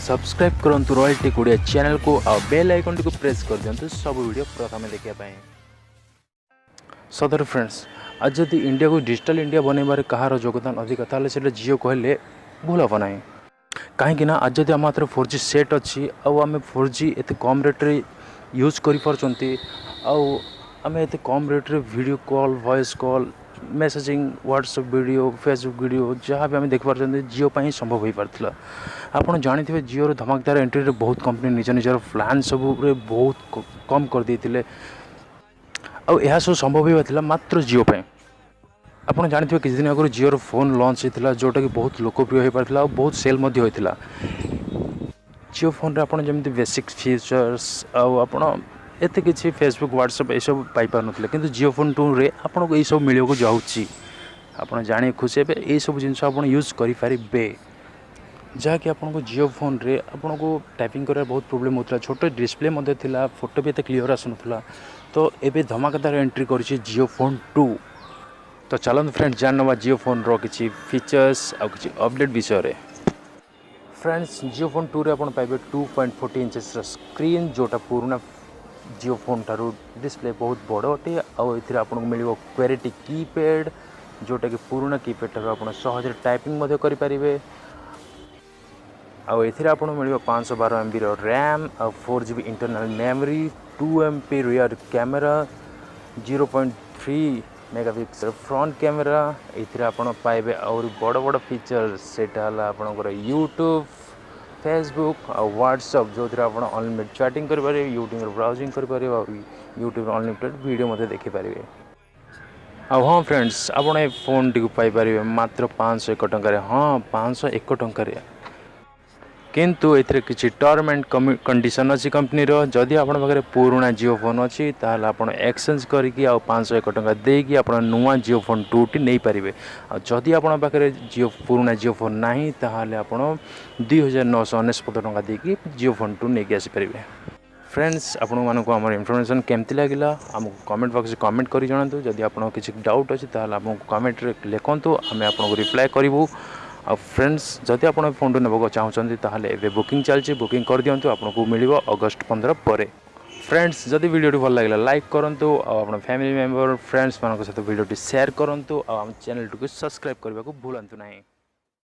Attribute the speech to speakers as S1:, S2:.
S1: Subscribe करंतु royal take Odia channel को और बेल आइकन को प्रेस कर दियंतु सब वीडियो प्रथम देखिया पाए। सदर फ्रेंड्स, आज जदि इंडिया को डिजिटल इंडिया बनैबार कहार योगदान अधिक ताले से जियो कहले भूल हम ना। कहीं आज जदि आम हाथ 4G सेट अच्छी आम 4G एत कम रेट्रे यूज कर आम एत कम रेट्रे video call voice call messaging WhatsApp video Facebook video जहाँ भी आम देखिपार जियो पर ही संभव हो पार्ला। आपड़ जानी जियो धमाकेदार एंट्री बहुत कंपनी निज निजर प्लान सब बहुत कम कर देते आउ सब संभव होता मात्र जियो पे। आपड़ जानी किसी दिन आगे जियो फोन लॉन्च होता जोटा कि बहुत लोकप्रिय हो पार्ला और बहुत सेल होता। जियो फोन आप जमी बेसिक फीचर्स आपड़ एत कि फेसबुक व्हाट्सएप ये सब पाइपार ना कि जियो फोन 2 रे आपको ये सब मिलने जाऊँगी। आप जाने खुशी हे ये सब जिन यूज करें जहाँकि आपको जियो फोन रे आपन को टाइपिंग कर बहुत प्रोब्लेम होता। छोटे डिस्प्ले था फोटो भी एत क्लीयर आसुना। तो ये धमाकेदार एंट्री कर जियो फोन 2। तो चलते फ्रेंड्स जान ना जियो फोन रो किसी फीचर्स और किसी अपडेट विषय। फ्रेंड्स जियो फोन 2 रे आपन पाइबे 2.40 इंचेस स्क्रीन जोटा पुराना जियो फोन ठारू डिस्प्ले बहुत बड़ अटे। आउ आपको मिल क्वालिटी कीपैड जोटा कि पुराना कीपैड ठारू आप सहज टाइपिंग करें। आपको मिल 512 MB रैम और 4GB internal memory 2 MP rear camera 0.3 megapixel front camera. ये पाइबे और बड़ बड़ फीचर सेटा आपंकर यूट्यूब फेसबुक और व्हाट्सएप जो आप अनलिमिटेड चैटिंग करें यूट्यूब ब्राउजिंग करें और यूट्यूब अनलिमिटेड वीडियो देखिपारे। हाँ फ्रेंड्स आप फोन टी पाइपर मात्र 501 टकर। हाँ 501 टकर किंतु एथिरे किछि टर्म एंड कंडीशन अच्छी कंपनी जदि आप पुराना जियो फोन अच्छी ताल आप एक्सचेंज करके 501 टଙ୍କା देकी आप नुआ जियो फोन 2 टी नहीं पारे। जदि आप जियो पुराना जियो फोन नहीं ताहले आप 2999 टଙ୍କା देकी जियो फोन 2 नहीं आसीपारे। फ्रेंड्स आपण मानक आम इनफॉरमेशन केमती लगिला आमको कमेंट बॉक्स में कमेंट कर जनातु। जदि आपन किसी डाउट अच्छी ताहले आपको कमेंट रे लिखंतु आम आपको रिप्लाई करूँ। और फ्रेंड्स जदि आप फोन टी नेबाक चाहते ताहले एबे बुकिंग चलती बुकिंग कर दिंतु आपको मिल अगस्ट 15 पर। फ्रेंड्स जदि वीडियो भल लगे लाइक करूँ और फैमिली मेंबर फ्रेंड्स मान सहित वीडियो शेयर करूँ और चैनल टी सब्सक्राइब करने को भूलु ना।